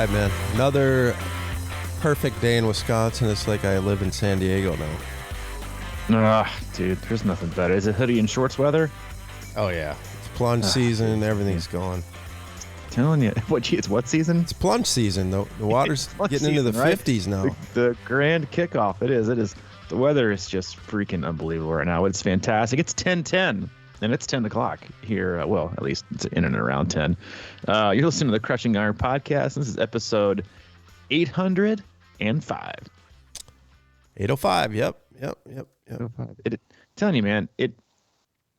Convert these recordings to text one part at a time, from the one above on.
right, man. Another perfect day in Wisconsin. It's like I live in San Diego now. Dude, there's nothing better. Is it hoodie and shorts weather? Oh, yeah. It's plunge season. Dude. Everything's going. Telling you. It's what season? It's plunge season. The water's getting into the 50s now. The grand kickoff. It is. The weather is just freaking unbelievable right now. It's fantastic. It's 10:10. And it's 10 o'clock here. Well, at least it's in and around 10. You're listening to the Crushing Iron Podcast. This is episode 805. 805. Yep. 805. Telling you, man,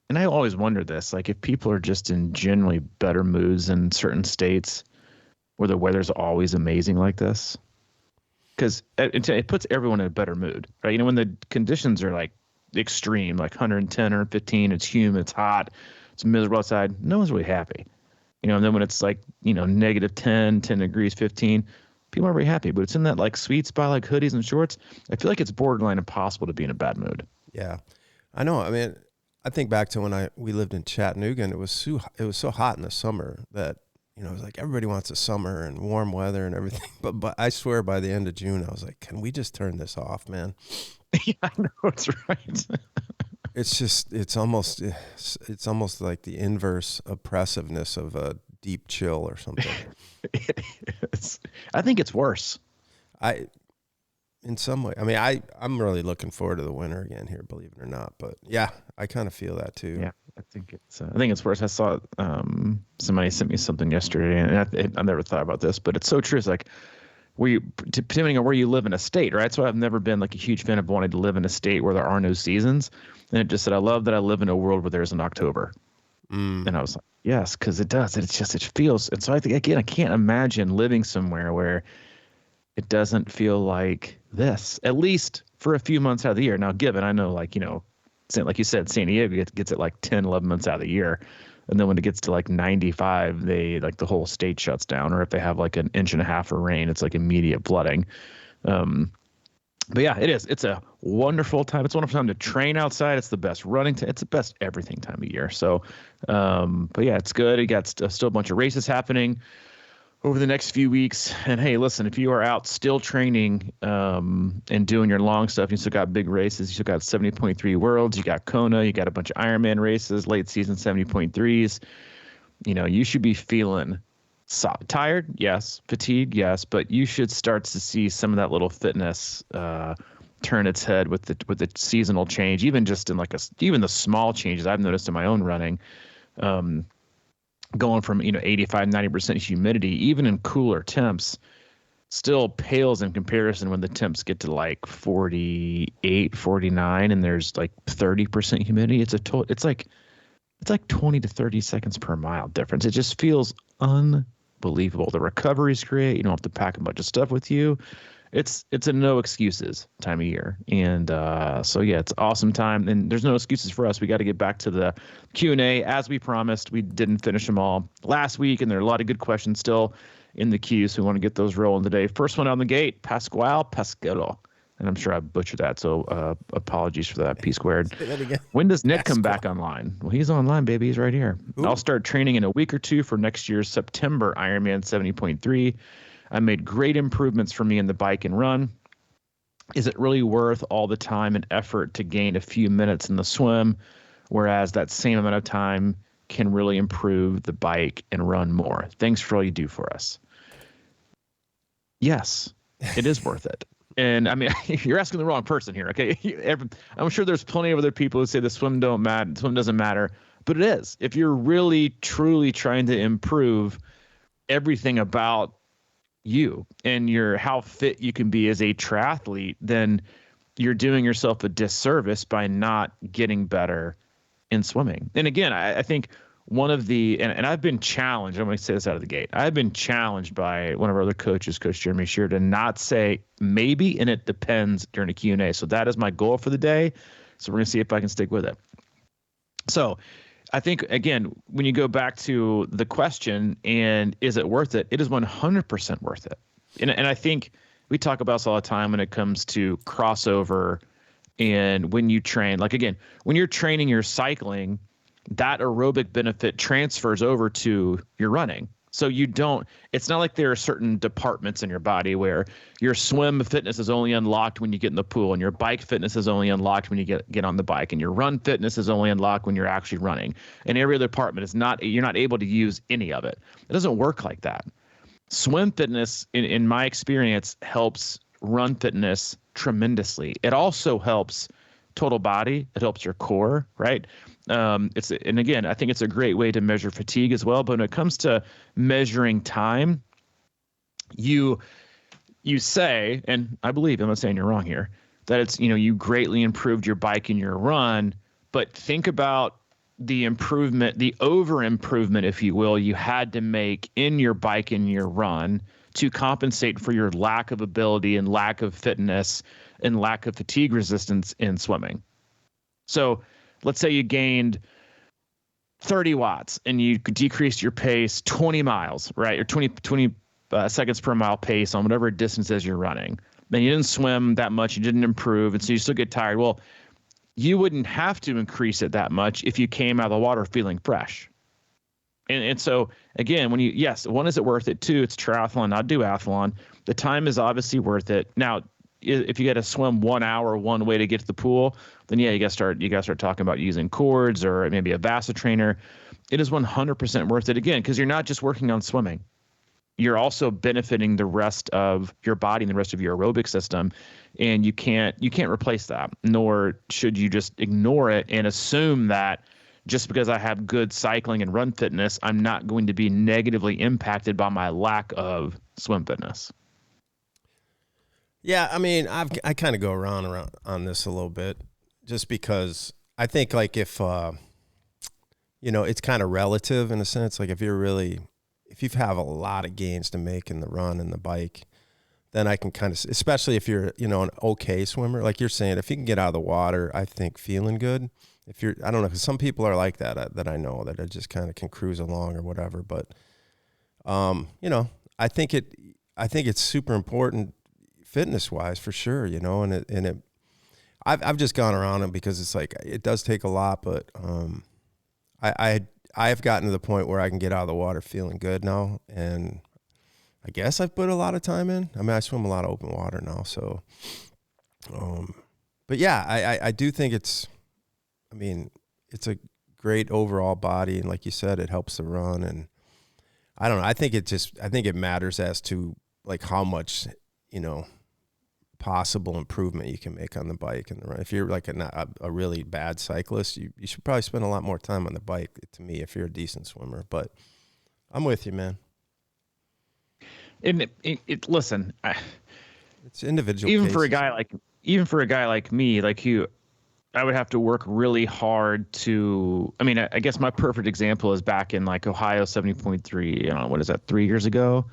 and I always wonder this, like if people are just in generally better moods in certain states where the weather's always amazing like this. Because it puts everyone in a better mood, right? You know, when the conditions are like extreme, like 110, 115, it's humid, it's hot, it's miserable outside, no one's really happy. You know, and then when it's like, you know, negative 10 degrees, 15, people aren't very happy. But it's in that like sweet spot, like hoodies and shorts. I feel like it's borderline impossible to be in a bad mood. Yeah, I know. I mean, I think back to when we lived in Chattanooga, and it was so hot in the summer that, you know, it was like everybody wants a summer and warm weather and everything. But I swear by the end of June, I was like, can we just turn this off, man? Yeah, I know, it's right. It's almost like the inverse oppressiveness of a deep chill or something. It is. I think it's worse. In some way, I mean, I'm really looking forward to the winter again here, believe it or not. But yeah, I kind of feel that too. Yeah, I think it's worse. I saw somebody sent me something yesterday, and I never thought about this, but it's so true. It's like, depending on where you live in a state, right? So I've never been like a huge fan of wanting to live in a state where there are no seasons. And it just said, I love that I live in a world where there's an October. And I was like, yes, because it does. It feels. And so I think, again, I can't imagine living somewhere where it doesn't feel like this, at least for a few months out of the year. Now, given I know, like, you know, like you said, San Diego gets it like 10, 11 months out of the year. And then when it gets to like 95, they like the whole state shuts down. Or if they have like an inch and a half of rain, it's like immediate flooding. But yeah, it is. It's a wonderful time. It's a wonderful time to train outside. It's the best running. It's the best everything time of year. So, but yeah, it's good. You got still a bunch of races happening over the next few weeks. And hey, listen, if you are out still training and doing your long stuff, you still got big races. You still got 70.3 Worlds. You got Kona. You got a bunch of Ironman races, late season 70.3s. You know, you should be feeling tired, yes. Fatigued, yes. But you should start to see some of that little fitness turn its head with the seasonal change, even just in like even the small changes I've noticed in my own running. Going from, 85, 90% humidity, even in cooler temps, still pales in comparison when the temps get to like 48, 49, and there's like 30% humidity. It's like 20 to 30 seconds per mile difference. It just feels unbelievable. The recovery's great. You don't have to pack a bunch of stuff with you. It's a no excuses time of year. And so, yeah, it's awesome time. And there's no excuses for us. We got to get back to the Q&A. As we promised, we didn't finish them all last week, and there are a lot of good questions still in the queue, so we want to get those rolling today. First one on the gate, Pascual Pasquero. And I'm sure I butchered that, so apologies for that, P squared. When does Nick come back online? Well, he's online, baby. He's right here. Ooh. I'll start training in a week or two for next year's September Ironman 70.3. I made great improvements for me in the bike and run. Is it really worth all the time and effort to gain a few minutes in the swim, whereas that same amount of time can really improve the bike and run more? Thanks for all you do for us. Yes, it is worth it. And I mean, you're asking the wrong person here. Okay. I'm sure there's plenty of other people who say the swim doesn't matter, but it is. If you're really, truly trying to improve everything about you and how fit you can be as a triathlete, then you're doing yourself a disservice by not getting better in swimming. And again, I think one of and I've been challenged, I'm going to say this out of the gate. I've been challenged by one of our other coaches, Coach Jeremy Shear, to not say maybe and it depends during a Q&A. So that is my goal for the day. So we're going to see if I can stick with it. So I think, again, when you go back to the question, and is it worth it? It is 100% worth it. And I think we talk about this all the time when it comes to crossover and when you train. Like, again, when you're training your cycling, that aerobic benefit transfers over to your running, So it's not like there are certain departments in your body where your swim fitness is only unlocked when you get in the pool, and your bike fitness is only unlocked when you get on the bike, and your run fitness is only unlocked when you're actually running. And every other department you're not able to use any of it. It doesn't work like that. Swim fitness, in my experience, helps run fitness tremendously. It also helps total body. It helps your core, right? And again, I think it's a great way to measure fatigue as well. But when it comes to measuring time, you say, and I believe, I'm not saying you're wrong here, that it's, you greatly improved your bike and your run, but think about the improvement, the over improvement, if you will, you had to make in your bike and your run to compensate for your lack of ability and lack of fitness and lack of fatigue resistance in swimming. So let's say you gained 30 watts and you decreased your pace 20 miles, right? Or 20 seconds per mile pace on whatever distances you're running. Then you didn't swim that much, you didn't improve, and so you still get tired. Well, you wouldn't have to increase it that much if you came out of the water feeling fresh. And so, again, one, is it worth it? Two, it's triathlon, not duathlon. The time is obviously worth it. Now, if you got to swim 1 hour one way to get to the pool, then you got to start talking about using cords or maybe a Vasa trainer. It is 100% worth it, again, because you're not just working on swimming. You're also benefiting the rest of your body and the rest of your aerobic system, and you can't replace that. Nor should you just ignore it and assume that just because I have good cycling and run fitness, I'm not going to be negatively impacted by my lack of swim fitness. Yeah, I mean, I kind of go around on this a little bit, just because I think, like, if it's kind of relative in a sense. Like, if you have a lot of gains to make in the run and the bike, then I can kind of, especially if you're an okay swimmer, like you're saying, if you can get out of the water, I think feeling good. If you're, I don't know, because some people are like that I know, that I just kind of can cruise along or whatever. But I think it's super important fitness wise, for sure, I've just gone around it because it's like, it does take a lot, but I've gotten to the point where I can get out of the water feeling good now, and I guess I've put a lot of time in. I mean, I swim a lot of open water now, so but yeah, I do think it's a great overall body, and like you said, it helps the run. And I don't know, I think it matters as to, like, how much possible improvement you can make on the bike and the run. If you're like a really bad cyclist, you should probably spend a lot more time on the bike, to me, if you're a decent swimmer. But I'm with you, man. And listen, it's individual. Even cases. for a guy like me, like you, I would have to work really hard to. I mean, I guess my perfect example is back in like Ohio 70.3. What is that? 3 years ago. I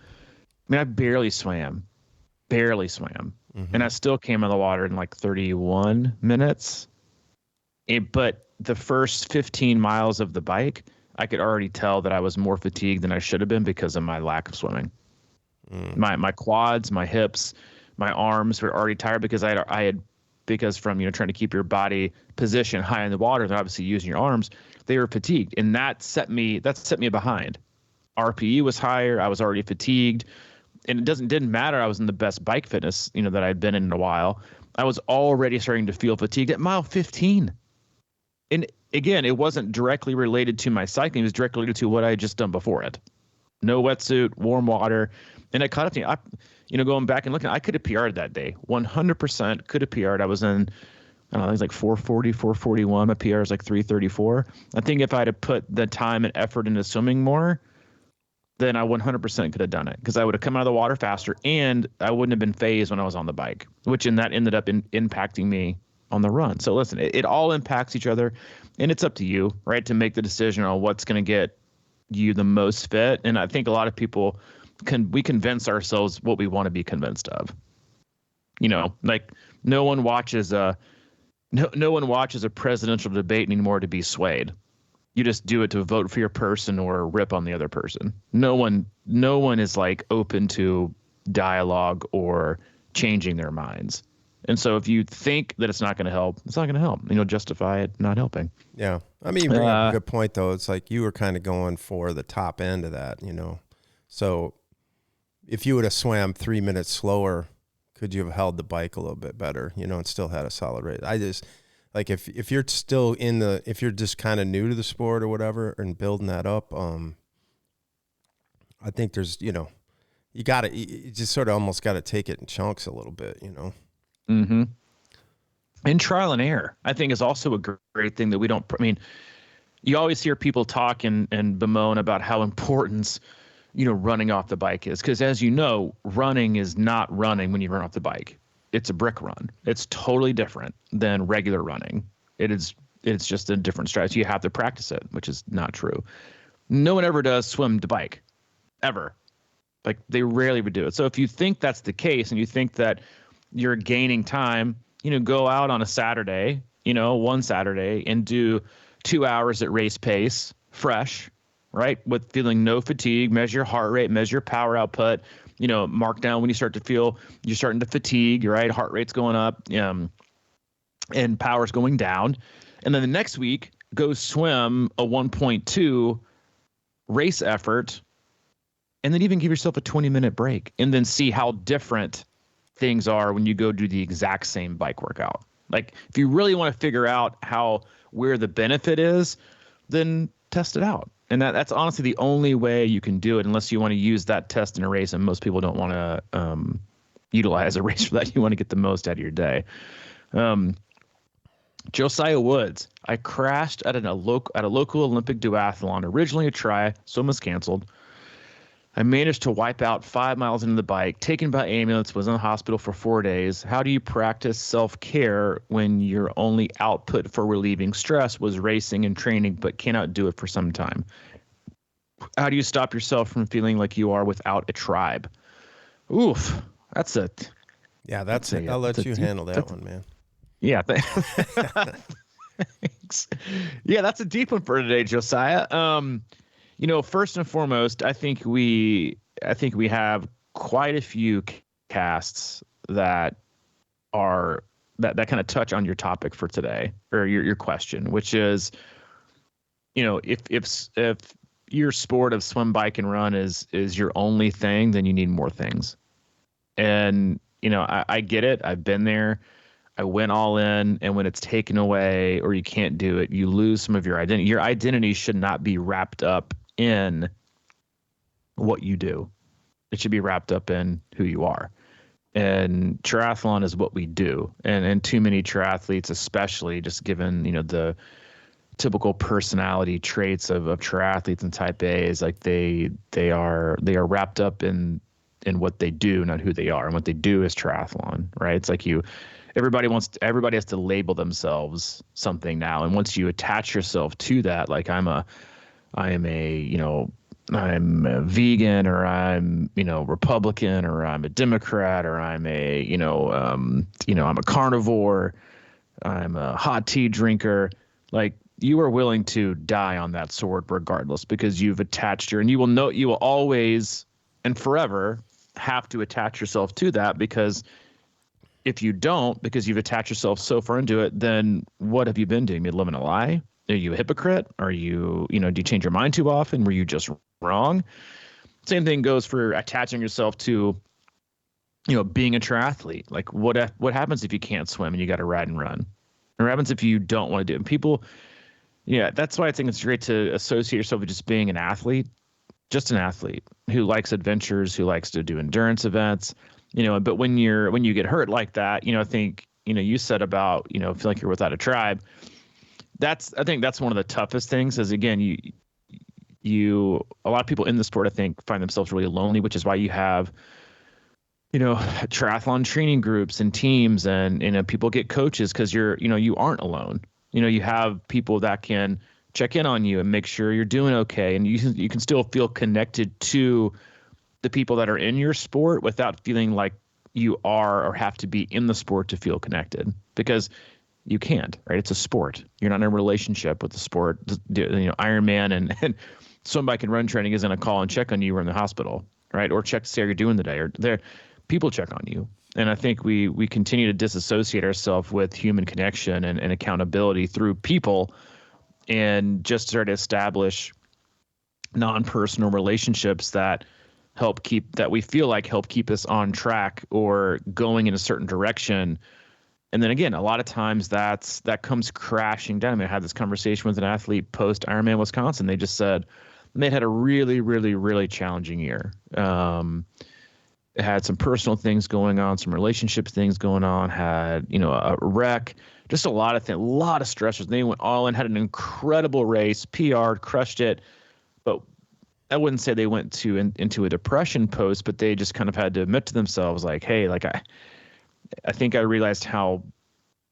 mean, I barely swam. Mm-hmm. And I still came in the water in like 31 minutes. But the first 15 miles of the bike, I could already tell that I was more fatigued than I should have been because of my lack of swimming. My quads, my hips, my arms were already tired because because from trying to keep your body position high in the water and obviously using your arms, they were fatigued, and that set me behind. RPE was higher. I was already fatigued. And it didn't matter. I was in the best bike fitness, that I'd been in a while. I was already starting to feel fatigued at mile 15. And again, it wasn't directly related to my cycling. It was directly related to what I had just done before it. No wetsuit, warm water. And it caught up to me. Going back and looking, I could have PR'd that day. 100% could have PR'd. I was in, I don't know, it was like 440, 441. My PR was like 334. I think if I had put the time and effort into swimming more, then I 100% could have done it, because I would have come out of the water faster and I wouldn't have been phased when I was on the bike, which that ended up impacting me on the run. So listen, it all impacts each other, and it's up to you, right, to make the decision on what's going to get you the most fit. And I think a lot of people we convince ourselves what we want to be convinced of. Like no one watches a presidential debate anymore to be swayed. You just do it to vote for your person or rip on the other person. No one is like open to dialogue or changing their minds. And so if you think that it's not going to help, it's not going to help. Justify it not helping. Yeah. I mean, you bring up a good point, though. It's like you were kind of going for the top end of that, So if you would have swam 3 minutes slower, could you have held the bike a little bit better, and still had a solid race? I just like if you're still if you're just kind of new to the sport or whatever and building that up, I think there's, you just sort of almost got to take it in chunks a little bit, Mm-hmm. And trial and error, I think, is also a great thing that we don't. I mean, you always hear people talk and bemoan about how important, running off the bike is. Because as you know, running is not running when you run off the bike. It's a brick run. It's totally different than regular running. It's just a different strategy. You have to practice it, which is not true. No one ever does swim the bike, ever. Like, they rarely would do it. So if you think that's the case and you think that you're gaining time, go out on a Saturday, one Saturday, and do 2 hours at race pace, fresh, right? With feeling no fatigue, measure your heart rate, measure your power output, mark down when you start to feel you're starting to fatigue, right? Heart rate's going up, and power's going down. And then the next week, go swim a 1.2 race effort, and then even give yourself a 20-minute break, and then see how different things are when you go do the exact same bike workout. Like, if you really want to figure out where the benefit is, then test it out. And that's honestly the only way you can do it, unless you want to use that test in a race. And most people don't want to utilize a race for that. You want to get the most out of your day. Josiah Woods, I crashed at a local Olympic duathlon, originally a try, swim was canceled. I managed to wipe out 5 miles into the bike, taken by ambulance, was in the hospital for 4 days. How do you practice self-care when your only output for relieving stress was racing and training, but cannot do it for some time? How do you stop yourself from feeling like you are without a tribe? Oof, that's it. Yeah, I'll let you handle that one, man. Yeah, thanks. Yeah, that's a deep one for today, Josiah. First and foremost, I think we have quite a few casts that kind of touch on your topic for today, or your question, which is, if your sport of swim, bike, and run is your only thing, then you need more things. And I get it. I've been there. I went all in, and when it's taken away or you can't do it, you lose some of your identity. Your identity should not be wrapped up in what you do. It should be wrapped up in who you are. And triathlon is what we do. And too many triathletes, especially just given, the typical personality traits of triathletes and type A, is like they are wrapped up in what they do, not who they are. And what they do is triathlon, right? It's like everybody has to label themselves something now. And once you attach yourself to that, like I'm a vegan, or I'm, Republican, or I'm a Democrat, or I'm I'm a carnivore, I'm a hot tea drinker. Like, you are willing to die on that sword regardless, because you've attached and you will always and forever have to attach yourself to that, because if you don't, because you've attached yourself so far into it, then what have you been doing? You've been living a lie? Are you a hypocrite? Are you, do you change your mind too often? Were you just wrong? Same thing goes for attaching yourself to, being a triathlete. Like, what happens if you can't swim and you got to ride and run? What happens if you don't want to do it? And people, that's why I think it's great to associate yourself with just being an athlete, just an athlete who likes adventures, who likes to do endurance events, but when you get hurt like that, I think, you said about, feel like you're without a tribe. I think that's one of the toughest things, is, again, a lot of people in the sport, I think, find themselves really lonely, which is why you have, triathlon training groups and teams, and, people get coaches, because you aren't alone. You have people that can check in on you and make sure you're doing okay. And you can still feel connected to the people that are in your sport without feeling like you are or have to be in the sport to feel connected, because you can't, right? It's a sport. You're not in a relationship with the sport. Ironman and swim, bike, and run training isn't a call and check on you or in the hospital, right? Or check to see how you're doing today. Or people check on you. And I think we continue to disassociate ourselves with human connection and accountability through people, and just start to establish non-personal relationships that we feel like help keep us on track or going in a certain direction. And then again, a lot of times that comes crashing down. I mean, I had this conversation with an athlete post Ironman Wisconsin. They just said they had a really, really, really challenging year. Had some personal things going on, some relationship things going on, had, a wreck, just a lot of things, a lot of stressors. They went all in, had an incredible race, PR'd, crushed it. But I wouldn't say they went into a depression post, but they just kind of had to admit to themselves like, hey, like I think I realized how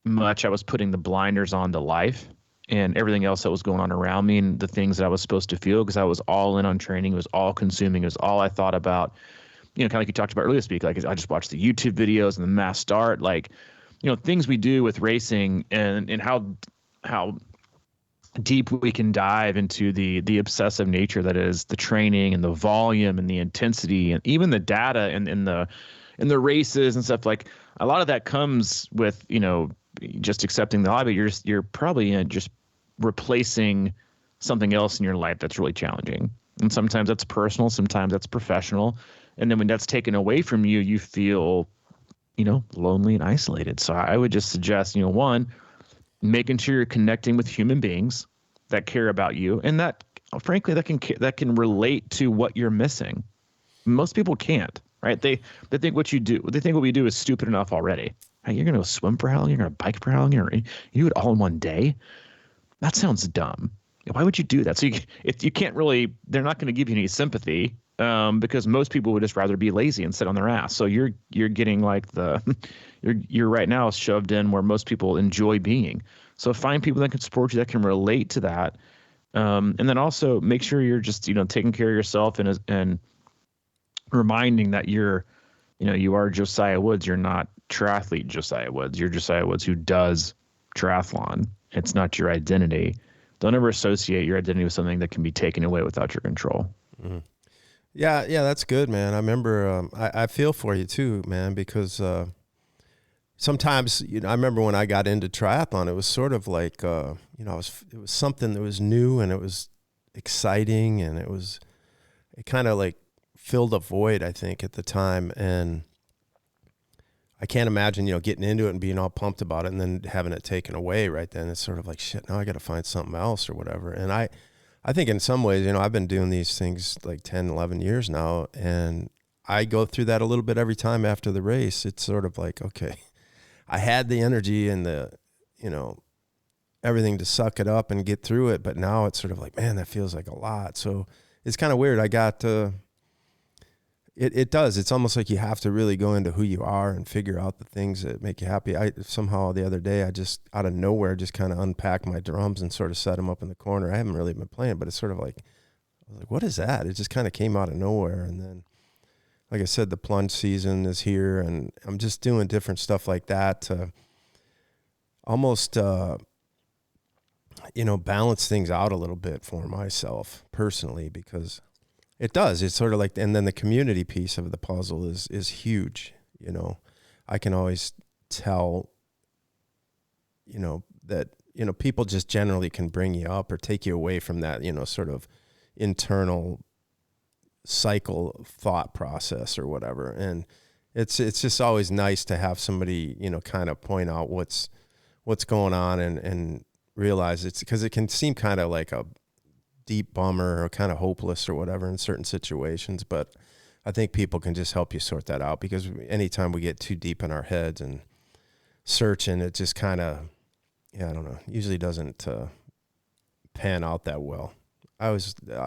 much I was putting the blinders on to life and everything else that was going on around me and the things that I was supposed to feel, because I was all in on training. It was all consuming. It was all I thought about. Kind of like you talked about earlier this week, like I just watched the YouTube videos and the mass start, like, things we do with racing and how deep we can dive into the obsessive nature that is the training and the volume and the intensity and even the data and in the races and stuff. Like a lot of that comes with, just accepting the hobby. You're probably just replacing something else in your life that's really challenging. And sometimes that's personal, sometimes that's professional. And then when that's taken away from you, you feel, lonely and isolated. So I would just suggest, one, making sure you're connecting with human beings that care about you, and that, frankly, that can relate to what you're missing. Most people can't, right? They think what we do is stupid enough already. Hey, you're going to go swim for how long? You're going to bike for how long? You do it all in one day? That sounds dumb. Why would you do that? So if you can't really, they're not going to give you any sympathy. Because most people would just rather be lazy and sit on their ass. So you're getting like you're right now shoved in where most people enjoy being. So find people that can support you, that can relate to that, and then also make sure you're just taking care of yourself and reminding that you are Josiah Woods. You're not triathlete Josiah Woods. You're Josiah Woods who does triathlon. It's not your identity. Don't ever associate your identity with something that can be taken away without your control. Mm-hmm. Yeah, that's good, man. I remember, I feel for you too, man, because sometimes, I remember when I got into triathlon, it was sort of like, it was something that was new and it was exciting and it kind of like filled a void, I think, at the time. And I can't imagine, getting into it and being all pumped about it and then having it taken away right then. It's sort of like, shit, now I got to find something else or whatever. And I think in some ways, I've been doing these things like 10, 11 years now, and I go through that a little bit every time after the race. It's sort of like, okay, I had the energy and the, everything to suck it up and get through it, but now it's sort of like, man, that feels like a lot. So it's kind of weird. I got it does. It's almost like you have to really go into who you are and figure out the things that make you happy. Somehow the other day, I just out of nowhere just kind of unpacked my drums and sort of set them up in the corner. I haven't really been playing, but it's sort of like, I was like, what is that? It just kind of came out of nowhere. And then, like I said, the plunge season is here, and I'm just doing different stuff like that to almost, balance things out a little bit for myself personally, because it does. It's sort of like, and then the community piece of the puzzle is huge. I can always tell, that, people just generally can bring you up or take you away from that, sort of internal cycle thought process or whatever. And it's just always nice to have somebody, kind of point out what's going on and realize it's, because it can seem kind of like a deep bummer or kind of hopeless or whatever in certain situations, but I think people can just help you sort that out, because anytime we get too deep in our heads and searching, it just kind of, I don't know, usually doesn't pan out that well. I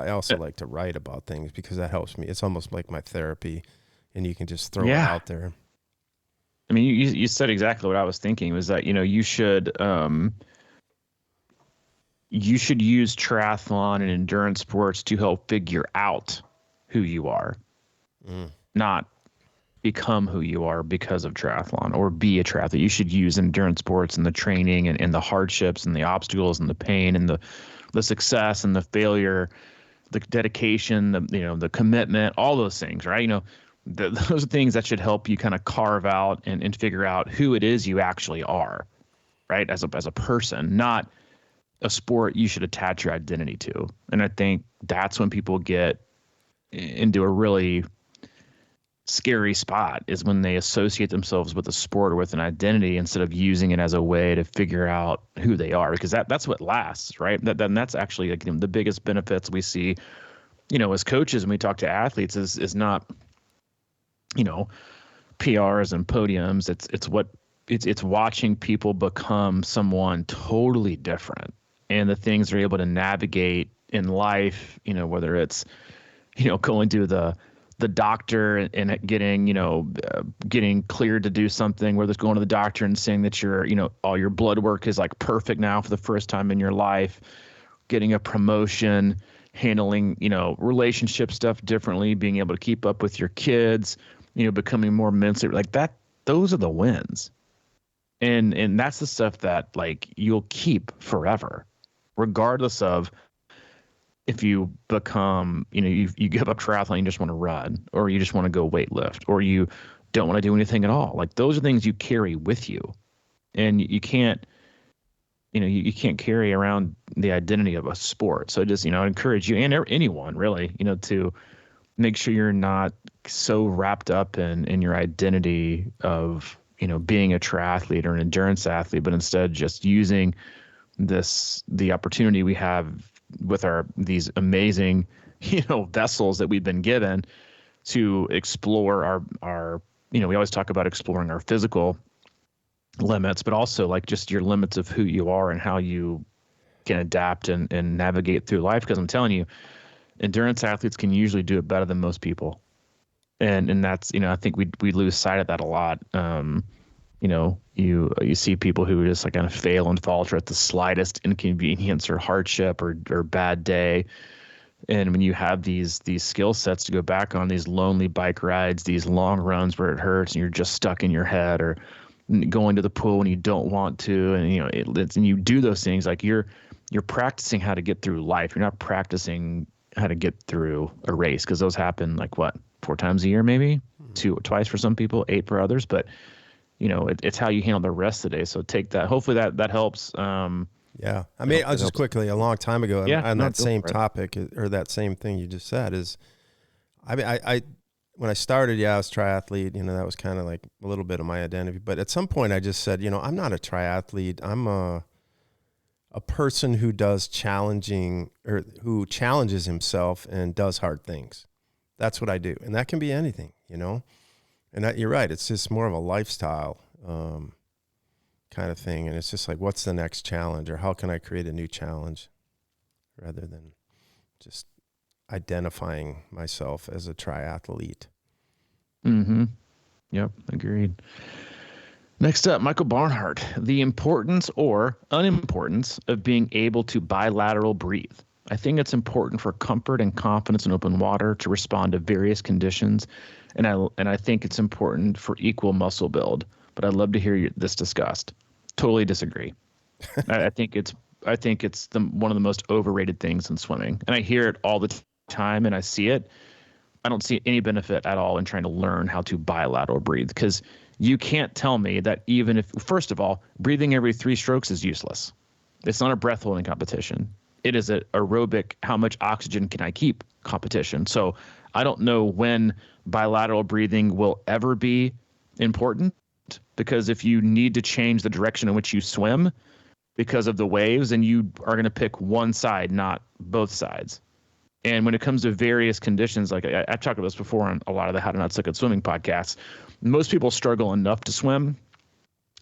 also like to write about things because that helps me. It's almost like my therapy, and you can just throw it out there. I mean, you said exactly what I was thinking, was that, you should use triathlon and endurance sports to help figure out who you are, not become who you are because of triathlon or be a triathlete. You should use endurance sports and the training and the hardships and the obstacles and the pain and the success and the failure, the dedication, the commitment, all those things, right? Those are things that should help you kind of carve out and figure out who it is you actually are, right? As a person, not a sport you should attach your identity to. And I think that's when people get into a really scary spot is when they associate themselves with a sport or with an identity instead of using it as a way to figure out who they are, because that's what lasts, right? That's actually like the biggest benefits we see, as coaches when we talk to athletes is not, PRs and podiums. It's watching people become someone totally different, and the things they're able to navigate in life, whether it's, going to the doctor and getting cleared to do something, whether it's going to the doctor and saying that all your blood work is like perfect now for the first time in your life, getting a promotion, handling, relationship stuff differently, being able to keep up with your kids, becoming more mentally like that. Those are the wins. And that's the stuff that like you'll keep forever, regardless of if you become, you give up triathlon, you just want to run, or you just want to go weight lift, or you don't want to do anything at all. Like those are things you carry with you, and you can't, you can't carry around the identity of a sport. So just, I encourage you and anyone really, to make sure you're not so wrapped up in your identity of, being a triathlete or an endurance athlete, but instead just using the opportunity we have with these amazing, vessels that we've been given to explore our, we always talk about exploring our physical limits, but also like just your limits of who you are and how you can adapt and navigate through life. Because I'm telling you, endurance athletes can usually do it better than most people. And that's, I think we lose sight of that a lot. You see people who just like kind of fail and falter at the slightest inconvenience or hardship or bad day. And when you have these skill sets to go back on, these lonely bike rides, these long runs where it hurts and you're just stuck in your head, or going to the pool when you don't want to, and and you do those things, like you're practicing how to get through life. You're not practicing how to get through a race, because those happen like 4 times a year, maybe twice for some people, 8 for others. But it's how you handle the rest of the day. So take that. Hopefully that helps. Yeah. I mean, I'll just quickly, a long time ago, on that same topic, or that same thing you just said, is, I mean, I when I started, I was triathlete, that was kind of like a little bit of my identity. But at some point I just said, I'm not a triathlete. I'm a person who does challenging, or who challenges himself and does hard things. That's what I do. And that can be anything, And you're right. It's just more of a lifestyle kind of thing. And it's just like, what's the next challenge, or how can I create a new challenge, rather than just identifying myself as a triathlete. Mm-hmm. Yep. Agreed. Next up, Michael Barnhart, the importance or unimportance of being able to bilateral breathe. I think it's important for comfort and confidence in open water to respond to various conditions. And I think it's important for equal muscle build, but I'd love to hear this discussed. Totally disagree. I think it's one of the most overrated things in swimming, and I hear it all the time, and I see it. I don't see any benefit at all in trying to learn how to bilateral breathe, because you can't tell me that even if, first of all, breathing every 3 strokes is useless. It's not a breath holding competition. It is an aerobic, how much oxygen can I keep competition. So I don't know when bilateral breathing will ever be important, because if you need to change the direction in which you swim because of the waves, then you are going to pick one side, not both sides. And when it comes to various conditions, like I've talked about this before on a lot of the How to Not Suck at Swimming podcasts, most people struggle enough to swim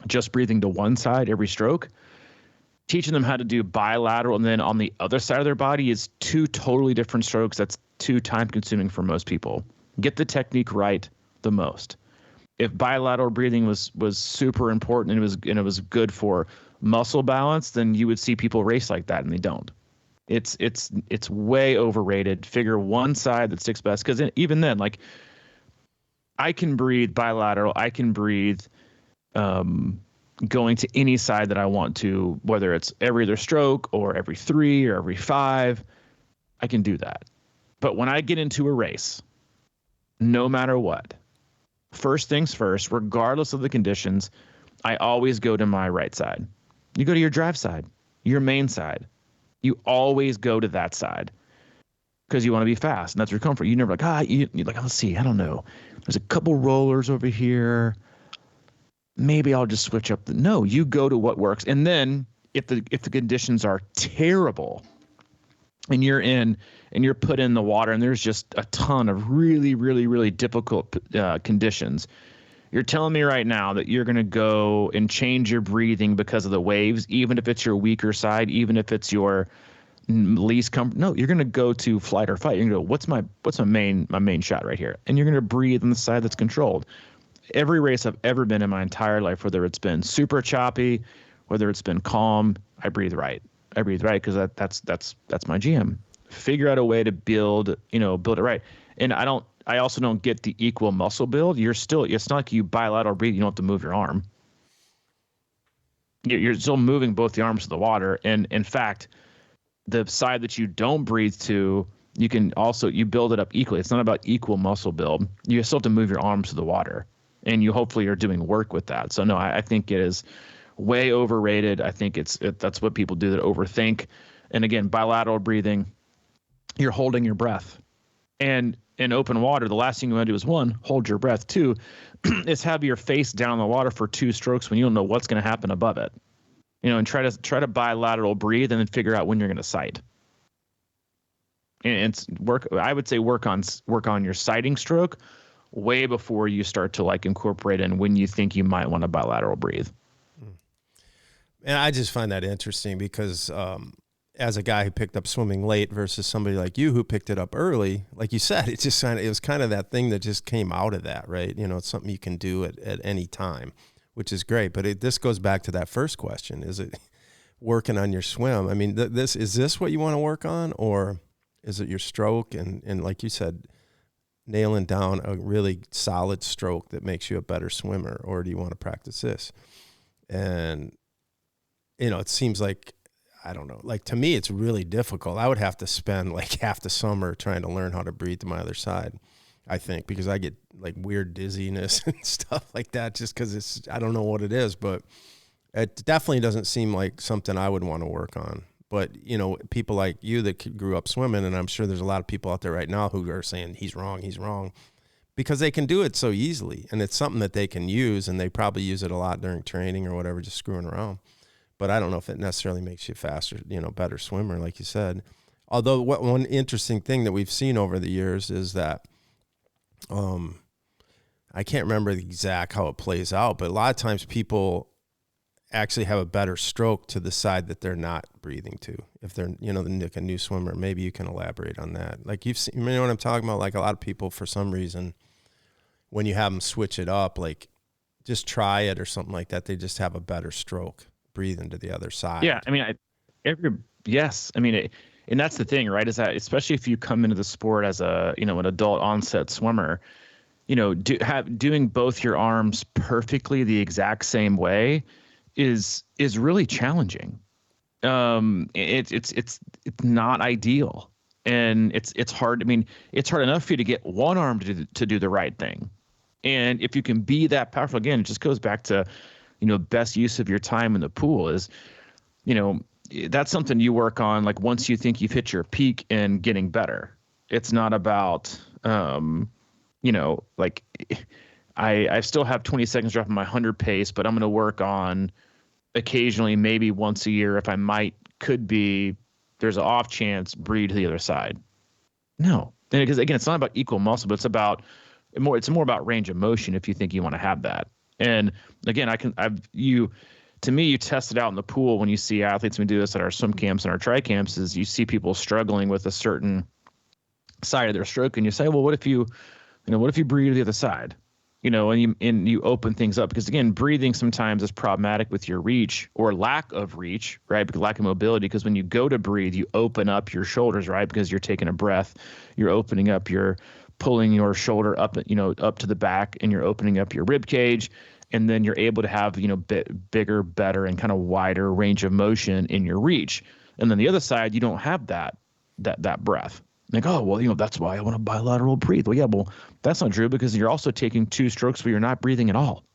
just breathing to one side every stroke. Teaching them how to do bilateral and then on the other side of their body is 2 totally different strokes. That's too time consuming for most people. Get the technique right the most. If bilateral breathing was super important and it was good for muscle balance, then you would see people race like that, and they don't. It's way overrated. Figure one side that sticks best, because even then, like, I can breathe bilateral. I can breathe going to any side that I want to, whether it's every other stroke or every 3 or every 5. I can do that. But when I get into a race, no matter what, first things first, regardless of the conditions, I always go to my right side. You go to your drive side, your main side. You always go to that side. because you want to be fast, and that's your comfort. You never like, you're like, let's see, I don't know. There's a couple rollers over here. Maybe I'll just switch up. No, you go to what works. And then if the conditions are terrible and you're put in the water and there's just a ton of really, really, really difficult conditions, you're telling me right now that you're going to go and change your breathing because of the waves, even if it's your weaker side, even if it's your least comfort. No, you're going to go to flight or fight. You're going to go, what's my main shot right here? And you're going to breathe on the side that's controlled. Every race I've ever been in my entire life, whether it's been super choppy, whether it's been calm, I breathe right. I breathe right because that's my GM. Figure out a way to build it right. And I also don't get the equal muscle build. It's not like you bilateral breathe. You don't have to move your arm. You're still moving both the arms to the water. And in fact, the side that you don't breathe to, you build it up equally. It's not about equal muscle build. You still have to move your arms to the water, and you hopefully are doing work with that. So no, I think it is way overrated. I think that's what people do that overthink. And again, bilateral breathing, you're holding your breath. And in open water, the last thing you want to do is, one, hold your breath. Two, is have your face down in the water for 2 strokes when you don't know what's going to happen above it. And try to bilateral breathe and then figure out when you're going to sight. And I would say work on your sighting stroke way before you start to like incorporate in when you think you might want to bilateral breathe. And I just find that interesting because as a guy who picked up swimming late versus somebody like you who picked it up early, like you said, it was kind of that thing that just came out of that, right? It's something you can do at any time, which is great. But this goes back to that first question. Is it working on your swim? I mean, is this what you want to work on, or is it your stroke? And like you said, nailing down a really solid stroke that makes you a better swimmer, or do you want to practice this? And, it seems like, I don't know, like to me, it's really difficult. I would have to spend like half the summer trying to learn how to breathe to my other side, I think, because I get like weird dizziness and stuff like that just because I don't know what it is, but it definitely doesn't seem like something I would want to work on. But, people like you that grew up swimming, and I'm sure there's a lot of people out there right now who are saying he's wrong, because they can do it so easily. And it's something that they can use, and they probably use it a lot during training or whatever, just screwing around. But I don't know if it necessarily makes you faster, better swimmer, like you said. Although one interesting thing that we've seen over the years is that, I can't remember the exact how it plays out, but a lot of times people actually have a better stroke to the side that they're not breathing to. If they're, like a new swimmer, maybe you can elaborate on that. Like you've seen, what I'm talking about? Like a lot of people, for some reason, when you have them switch it up, like just try it or something like that, they just have a better stroke breathing to the other side. Yeah. I mean, yes. I mean, and that's the thing, right? Is that especially if you come into the sport as an adult onset swimmer, doing both your arms perfectly the exact same way is really challenging. It's not ideal, and it's hard. I mean, it's hard enough for you to get one arm to do the right thing, and if you can be that powerful, again, it just goes back to, best use of your time in the pool is, that's something you work on. Like once you think you've hit your peak and getting better, it's not about, like I still have 20 seconds left on my 100 pace, but I'm going to work on occasionally, maybe once a year, if there's an off chance, breathe to the other side. No, because again, it's not about equal muscle, but it's more about range of motion if you think you want to have that. And again, you test it out in the pool when you see athletes. We do this at our swim camps and our tri camps. Is you see people struggling with a certain side of their stroke, and you say, well, what if you breathe to the other side? And you open things up, because again, breathing sometimes is problematic with your reach or lack of reach, right? Because lack of mobility, because when you go to breathe, you open up your shoulders, right? Because you're taking a breath, you're opening up, you're pulling your shoulder up, up to the back, and you're opening up your rib cage. And then you're able to have, bigger, better, and kind of wider range of motion in your reach. And then the other side, you don't have that breath. Like, oh, well, that's why I want to bilateral breathe. Well, yeah, that's not true, because you're also taking 2 strokes where you're not breathing at all.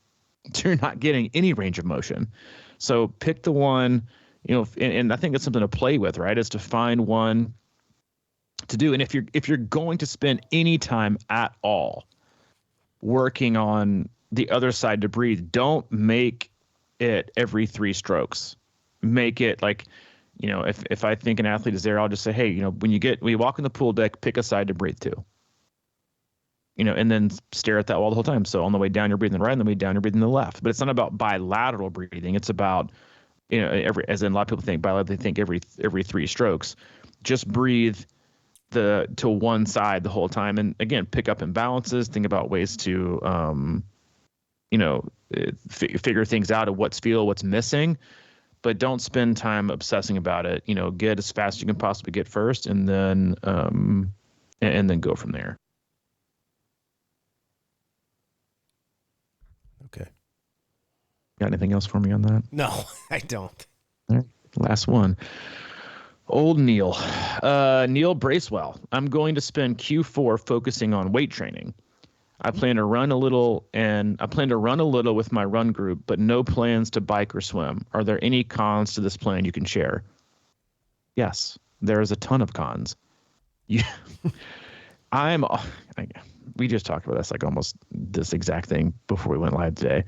So you're not getting any range of motion. So pick the one, and I think it's something to play with, right? Is to find one to do. And if you're going to spend any time at all working on the other side to breathe, don't make it every 3 strokes. Make it like, if I think an athlete is there, I'll just say, hey, when you walk in the pool deck, pick a side to breathe to. And then stare at that wall the whole time. So on the way down, you're breathing the right, on the way down, you're breathing the left. But it's not about bilateral breathing. It's about, as in a lot of people think bilateral, they think every 3 strokes. Just breathe to one side the whole time. And again, pick up imbalances, think about ways to, figure things out of what's missing, but don't spend time obsessing about it. Get as fast as you can possibly get first, and then go from there. Okay. Got anything else for me on that? No, I don't. All right, last one. Old Neil. Neil Bracewell. I'm going to spend Q4 focusing on weight training. I plan to run a little with my run group, but no plans to bike or swim. Are there any cons to this plan you can share? Yes, there is a ton of cons. We just talked about this, like almost this exact thing before we went live today,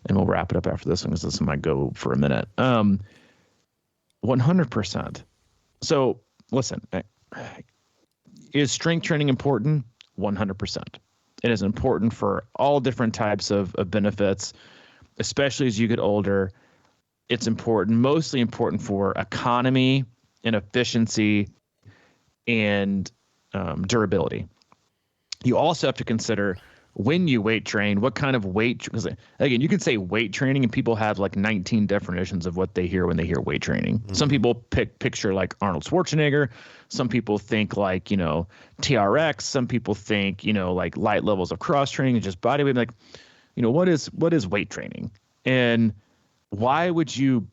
and we'll wrap it up after this one because this might go for a minute. 100%. So listen, is strength training important? 100%. It is important for all different types of benefits, especially as you get older. It's mostly important for economy and efficiency and durability. You also have to consider when you weight train, what kind of weight, because again, you can say weight training and people have like 19 definitions of what they hear when they hear weight training. Mm-hmm. Some people picture like Arnold Schwarzenegger. Some people think like, TRX. Some people think, like light levels of cross training and just body weight. Like, what is weight training? And why would you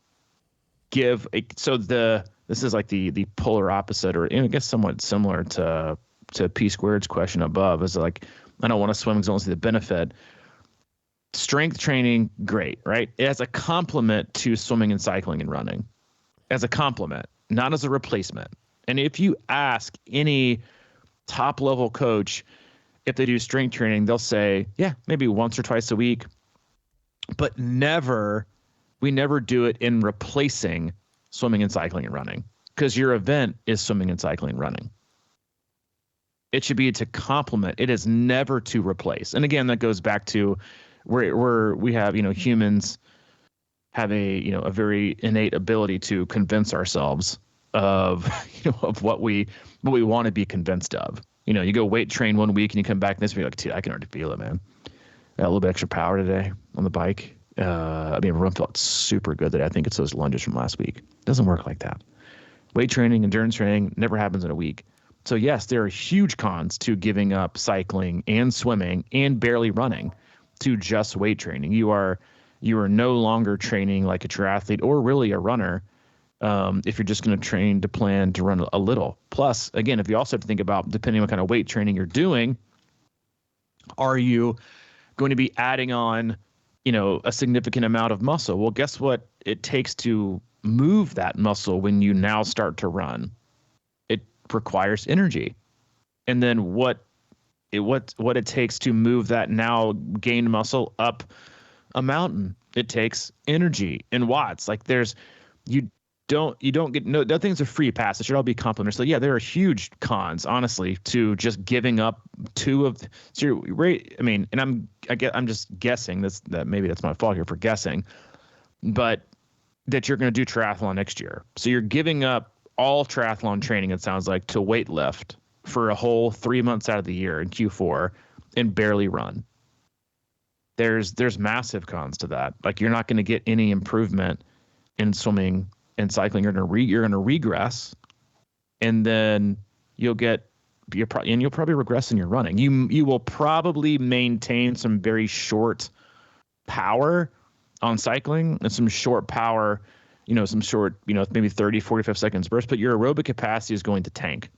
give this is like the polar opposite, or I guess somewhat similar to P Squared's question above, is like, I don't want to swim because I don't see the benefit. Strength training, great, right? As a complement to swimming and cycling and running. As a complement, not as a replacement. And if you ask any top level coach if they do strength training, they'll say, yeah, maybe once or twice a week, but we never do it in replacing swimming and cycling and running, because your event is swimming and cycling and running. It should be to complement. It is never to replace. And again, that goes back to where we have, humans have a very innate ability to convince ourselves of, of what we want to be convinced of. You go weight train 1 week and you come back this week like, dude, I can already feel it, man. Got a little bit extra power today on the bike. Everyone felt super good today. I think it's those lunges from last week. It doesn't work like that. Weight training, endurance training never happens in a week. So yes, there are huge cons to giving up cycling and swimming and barely running to just weight training. You are no longer training like a triathlete or really a runner if you're just going to plan to run a little. Plus, again, if you also have to think about, depending on what kind of weight training you're doing, are you going to be adding on, a significant amount of muscle? Well, guess what it takes to move that muscle when you now start to run? Requires energy. And then what it takes to move that now gained muscle up a mountain, it takes energy in watts. Like you don't get, nothing's a free pass. It should all be complimentary. So yeah, there are huge cons, honestly, to just giving up and I'm just guessing that maybe that's my fault here for guessing, but that you're going to do triathlon next year. So you're giving up all triathlon training, it sounds like, to weight lift for a whole 3 months out of the year in Q4 and barely run. There's massive cons to that. Like, you're not going to get any improvement in swimming and cycling. You're going to regress, and then you'll probably regress in your running. You will probably maintain some very short power on cycling and some short power, maybe 30, 45 seconds burst, but your aerobic capacity is going to tank.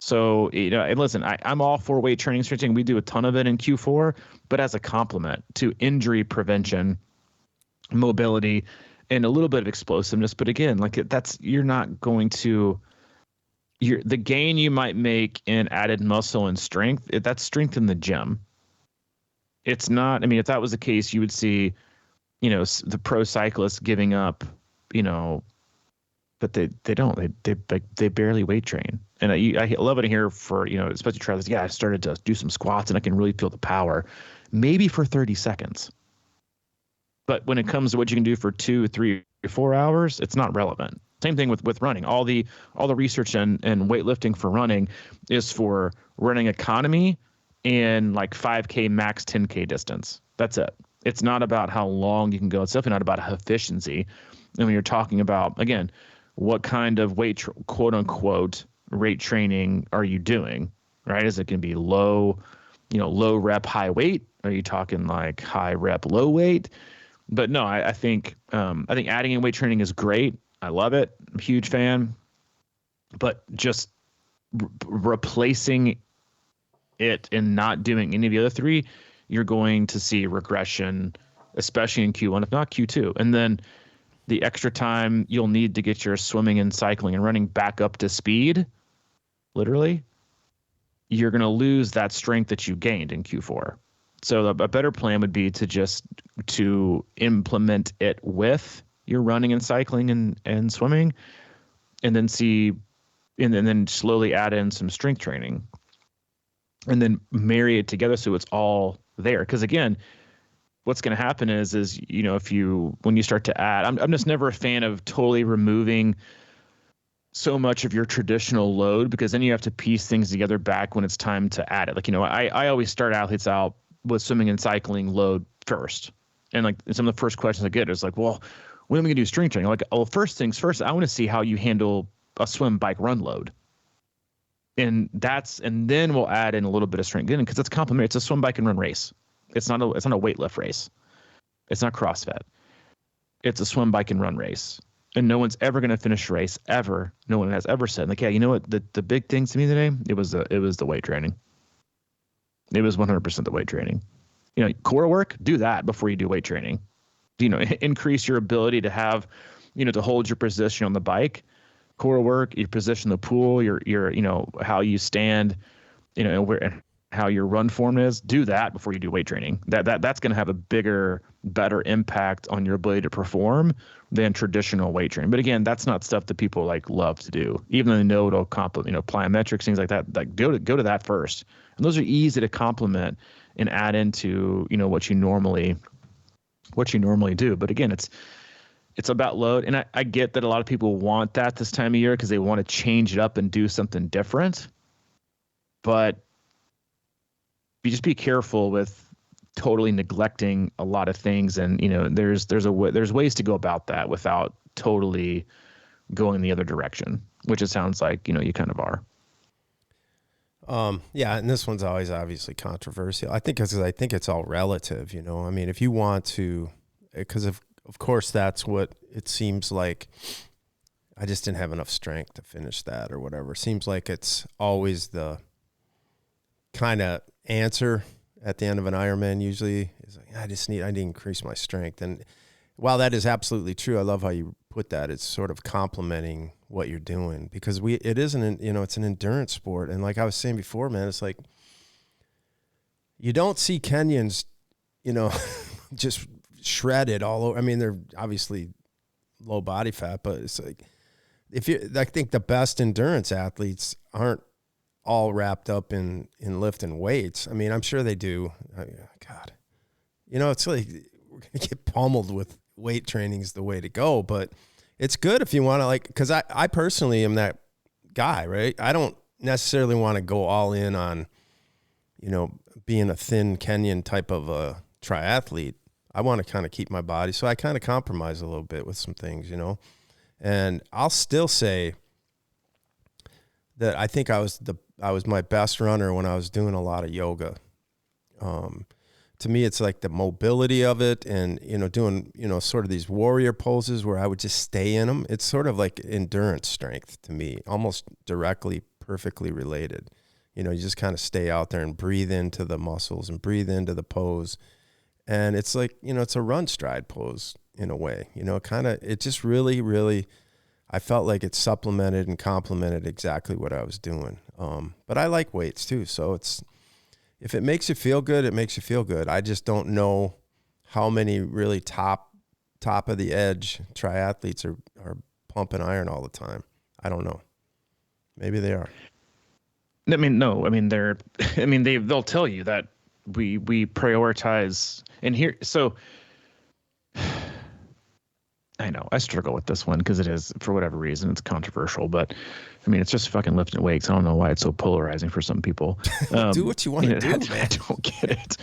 So, and listen, I'm all for weight training, stretching. We do a ton of it in Q4, but as a complement to injury prevention, mobility, and a little bit of explosiveness. But again, like you're not going to the gain you might make in added muscle and strength, that's strength in the gym. It's not, I mean, if that was the case, you would see, the pro cyclists giving up, but they don't. They barely weight train. And I love it here for, especially triathletes. Yeah, I started to do some squats and I can really feel the power, maybe for 30 seconds. But when it comes to what you can do for 2, 3, or 4 hours, it's not relevant. Same thing with running. All the research and weightlifting for running is for running economy and like 5K max 10K distance. That's it. It's not about how long you can go. It's definitely not about efficiency. And when you're talking about, again, what kind of quote unquote rate training are you doing, right? Is it going to be low rep, high weight? Are you talking like high rep, low weight? But no, I think adding in weight training is great. I love it. I'm a huge fan. But just replacing it and not doing any of the other three, you're going to see regression, especially in Q1, if not Q2. And then the extra time you'll need to get your swimming and cycling and running back up to speed, literally, you're going to lose that strength that you gained in Q4. So a better plan would be to implement it with your running and cycling and swimming, and then slowly add in some strength training, and then marry it together so it's all there. Because again, what's going to happen is when you start to add, I'm just never a fan of totally removing so much of your traditional load, because then you have to piece things together back when it's time to add it. Like, I always start athletes out with swimming and cycling load first. And like some of the first questions I get is like, well, when am I going to do strength training? Like, well, first things first, I want to see how you handle a swim, bike, run load. And then we'll add in a little bit of strength, because it's complementary. It's a swim, bike, and run race. It's not a weight lift race. It's not CrossFit. It's a swim, bike, and run race. And no one's ever going to finish a race ever. No one has ever said, like, yeah, you know what? The big thing to me today, it was the weight training. It was 100% the weight training. Core work, do that before you do weight training. Increase your ability to have, to hold your position on the bike. Core work, your position in the pool, your how you stand, where how your run form is. Do that before you do weight training. That's going to have a bigger, better impact on your ability to perform than traditional weight training. But again, that's not stuff that people like love to do, even though they know it'll complement, plyometrics, things like that. Like go to that first. And those are easy to complement and add into, what you normally do. But again, it's about load. And I get that a lot of people want that this time of year because they want to change it up and do something different. But you just be careful with totally neglecting a lot of things. And, there's ways to go about that without totally going the other direction, which it sounds like, you kind of are. Yeah, and this one's always obviously controversial. I think it's all relative, I mean, if you want to, because of course that's what it seems like. I just didn't have enough strength to finish that or whatever. Seems like it's always the kind of answer at the end of an Ironman. Usually is like, I need to increase my strength. And while that is absolutely true, I love how you put that. It's sort of complementing what you're doing, because it's an endurance sport. And like I was saying before, man, it's like, you don't see Kenyans, just shredded all over. I mean, they're obviously low body fat, but it's like, I think the best endurance athletes aren't all wrapped up in lifting weights. I mean, I'm sure they do. God, it's like we're going to get pummeled with weight training is the way to go, but it's good if you want to, like, because I personally am that guy, right? I don't necessarily want to go all in on, being a thin Kenyan type of a triathlete. I want to kind of keep my body. So I kind of compromise a little bit with some things, and I'll still say that I think I was my best runner when I was doing a lot of yoga. To me, it's like the mobility of it and, doing, sort of these warrior poses where I would just stay in them. It's sort of like endurance strength to me, almost directly, perfectly related. You just kind of stay out there and breathe into the muscles and breathe into the pose. And it's like, it's a run stride pose in a way, it just really, really, I felt like it supplemented and complemented exactly what I was doing. But I like weights too. So if it makes you feel good, it makes you feel good. I just don't know how many really top of the edge triathletes are pumping iron all the time. I don't know. Maybe they are. I mean, no, I mean, they'll tell you that we prioritize and here. So I know I struggle with this one because it is, for whatever reason, it's controversial, but I mean, it's just fucking lifting weights. I don't know why it's so polarizing for some people. Do what you want to do, man. I don't get it.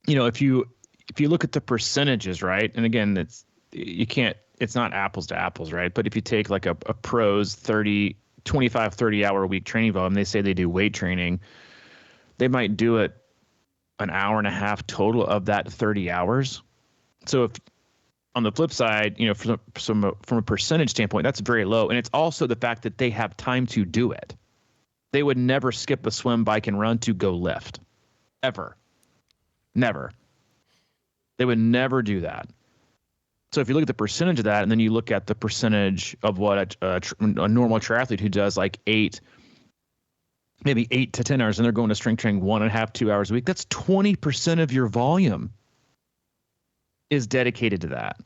If you look at the percentages, right? And again, it's not apples to apples, right? But if you take like a pro's 25, 30 hour a week training volume, they say they do weight training, they might do it an hour and a half total of that 30 hours. So if on the flip side, from a percentage standpoint, that's very low. And it's also the fact that they have time to do it. They would never skip a swim, bike, and run to go lift. Ever. Never. They would never do that. So if you look at the percentage of that, and then you look at the percentage of what a normal triathlete who does like maybe 8 to 10 hours, and they're going to strength training 1.5, 2 hours a week, that's 20% of your volume is dedicated to that.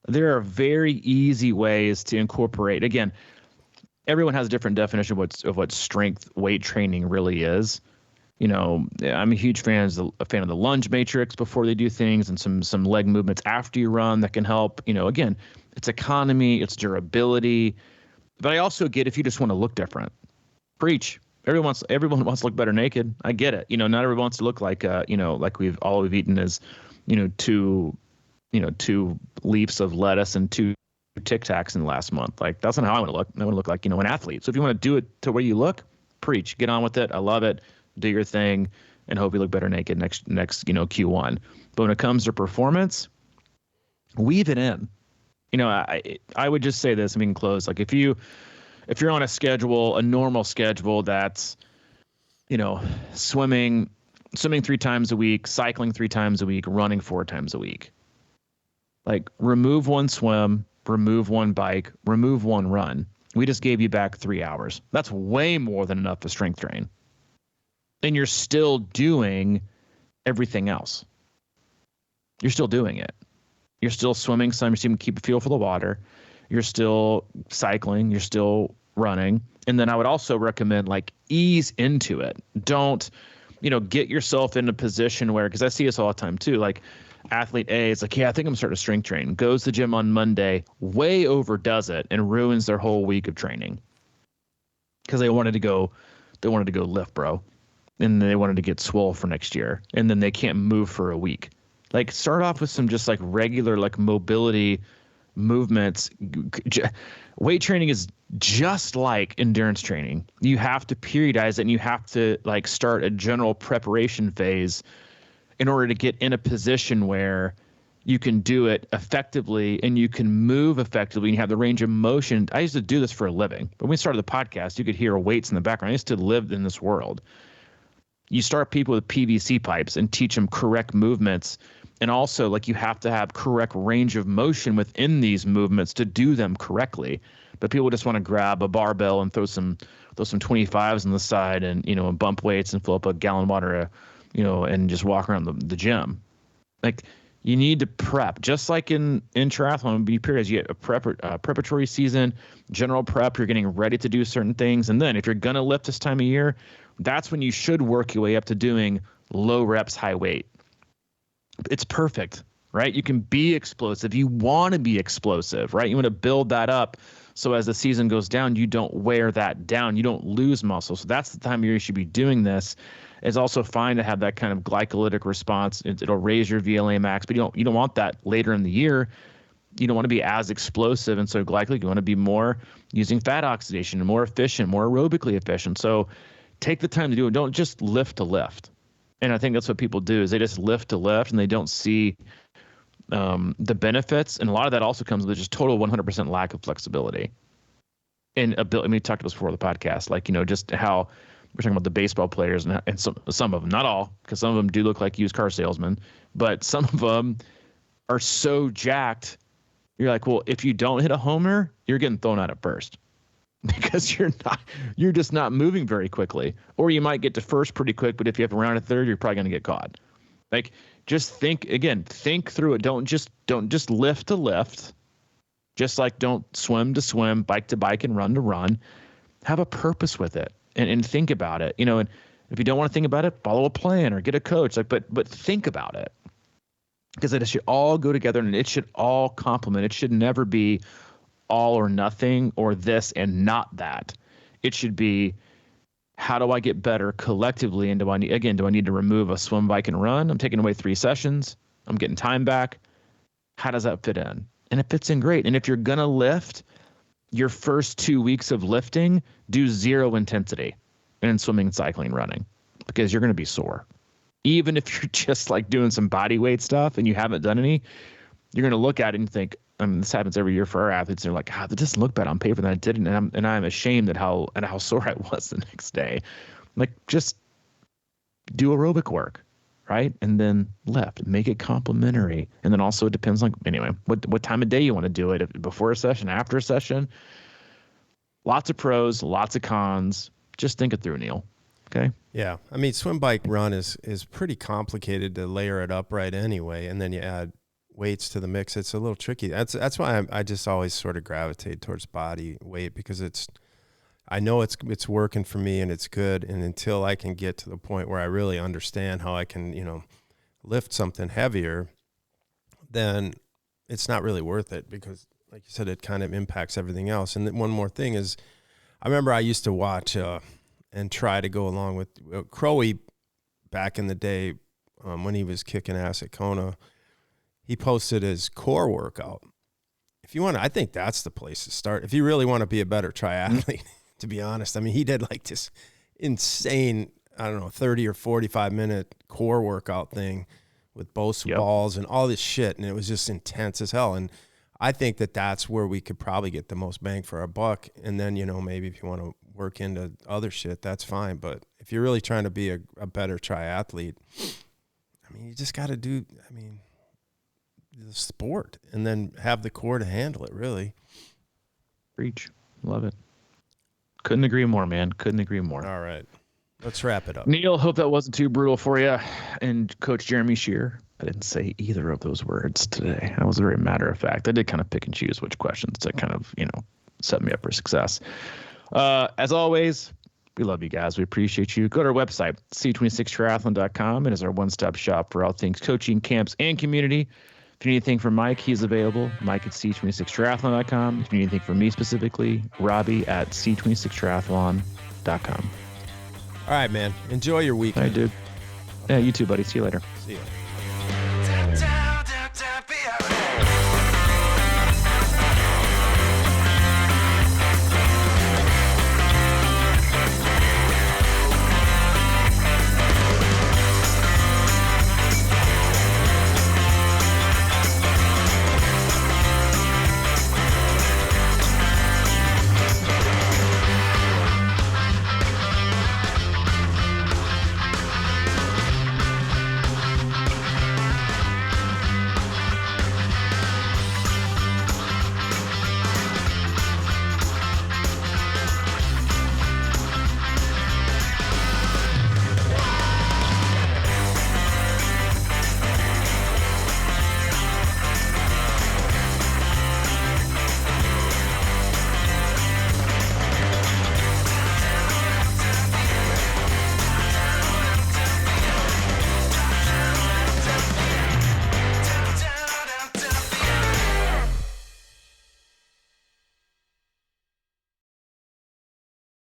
There are very easy ways to incorporate. Again, everyone has a different definition of what strength weight training really is. I'm a huge fan of the lunge matrix before they do things, and some leg movements after you run that can help. Again, it's economy, it's durability, but I also get if you just want to look different. Preach. Everyone wants to look better naked. I get it. Not everyone wants to look like like we've eaten is two leaves of lettuce and 2 Tic Tacs in the last month. Like, that's not how I want to look. I want to look like an athlete. So if you want to do it to where you look, preach. Get on with it. I love it. Do your thing, and hope you look better naked next Q1. But when it comes to performance, weave it in. I would just say this. I mean, close. Like if you're on a normal schedule that's, swimming 3 times a week, cycling 3 times a week, running 4 times a week. Like, remove 1 swim, remove 1 bike, remove 1 run. We just gave you back 3 hours. That's way more than enough to strength train. And you're still doing everything else. You're still doing it. You're still swimming some, you seem to keep a feel for the water. You're still cycling. You're still running. And then I would also recommend, like, ease into it. Don't, get yourself in a position where, because I see this all the time too, like athlete A is like, yeah, I think I'm starting to strength train, goes to the gym on Monday, way overdoes it, and ruins their whole week of training. Because they wanted to go lift, bro. And they wanted to get swole for next year. And then they can't move for a week. Like, start off with some just like regular, like, mobility movements. Weight training is just like endurance training. You have to periodize it, and you have to like start a general preparation phase in order to get in a position where you can do it effectively and you can move effectively and you have the range of motion. I used to do this for a living. But when we started the podcast, you could hear weights in the background. I used to live in this world. You start people with PVC pipes and teach them correct movements. And also, like, you have to have correct range of motion within these movements to do them correctly. But people just want to grab a barbell and throw some 25s on the side and, and bump weights and fill up a gallon of water, and just walk around the gym. Like, you need to prep, just like in triathlon. Be periods. You get a preparatory season, general prep. You're getting ready to do certain things, and then if you're gonna lift this time of year, that's when you should work your way up to doing low reps, high weight. It's perfect, right? You can be explosive. You want to be explosive, right? You want to build that up so as the season goes down, you don't wear that down. You don't lose muscle. So that's the time of year you should be doing this. It's also fine to have that kind of glycolytic response. It'll raise your VLA max, but you don't want that later in the year. You don't want to be as explosive and so glycolytic. You want to be more using fat oxidation and more efficient, more aerobically efficient. So take the time to do it. Don't just lift to lift. And I think that's what people do is they just lift to lift and they don't see the benefits. And a lot of that also comes with just total 100% lack of flexibility and ability. I mean, we talked about this before the podcast, like, just how we're talking about the baseball players and some of them, not all, because some of them do look like used car salesmen, but some of them are so jacked You're like, well, if you don't hit a homer, you're getting thrown out at first because you're just not moving very quickly. Or you might get to first pretty quick, but if you have a round at third, you're probably going to get caught. Like, just think through it. Don't just lift to lift. Just like don't swim to swim, bike to bike, and run to run. Have a purpose with it and think about it. And if you don't want to think about it, follow a plan or get a coach. Like, but think about it. Because it should all go together and it should all complement. It should never be all or nothing or this and not that. It should be, how do I get better collectively? And do I need to remove a swim, bike, and run? I'm taking away 3 sessions. I'm getting time back. How does that fit in? And it fits in great. And if you're going to lift, your first 2 weeks of lifting, do 0 intensity in swimming, cycling, running, because you're going to be sore. Even if you're just like doing some body weight stuff and you haven't done any, you're going to look at it and think, this happens every year for our athletes. They're like, that doesn't look bad on paper. And I didn't. And I'm ashamed at how sore I was the next day. Like, just do aerobic work, right? And then lift, make it complementary. And then also it depends on, anyway, what time of day you want to do it, before a session, after a session. Lots of pros, lots of cons. Just think it through, Neil. Okay. Yeah. I mean, swim, bike, run is pretty complicated to layer it up right anyway. And then you add weights to the mix. It's a little tricky. That's why I just always sort of gravitate towards body weight, because I know it's working for me and it's good. And until I can get to the point where I really understand how I can, lift something heavier, then it's not really worth it, because like you said, it kind of impacts everything else. And then one more thing is, I remember I used to watch, and try to go along with Crowe back in the day, when he was kicking ass at Kona. He posted his core workout. If you want to, I think that's the place to start. If you really want to be a better triathlete, to be honest. I mean, he did like this insane, 30 or 45 minute core workout thing with both balls and all this shit. And it was just intense as hell. And I think that's where we could probably get the most bang for our buck. And then, maybe if you want to work into other shit, that's fine. But if you're really trying to be a better triathlete, I mean, you just got to do, the sport, and then have the core to handle it, really. Preach. Love it. Couldn't agree more, man. Couldn't agree more. All right. Let's wrap it up. Neil, hope that wasn't too brutal for you. And Coach Jeremy Shear, I didn't say either of those words today. I was very matter of fact. I did kind of pick and choose which questions to kind of, set me up for success. As always, we love you guys. We appreciate you. Go to our website, c26triathlon.com. It is our one-stop shop for all things coaching, camps, and community. If you need anything from Mike, he's available. Mike at c26triathlon.com. If you need anything from me specifically, Robbie at c26triathlon.com. All right, man. Enjoy your weekend. All right, dude. Yeah, you too, buddy. See you later. See you.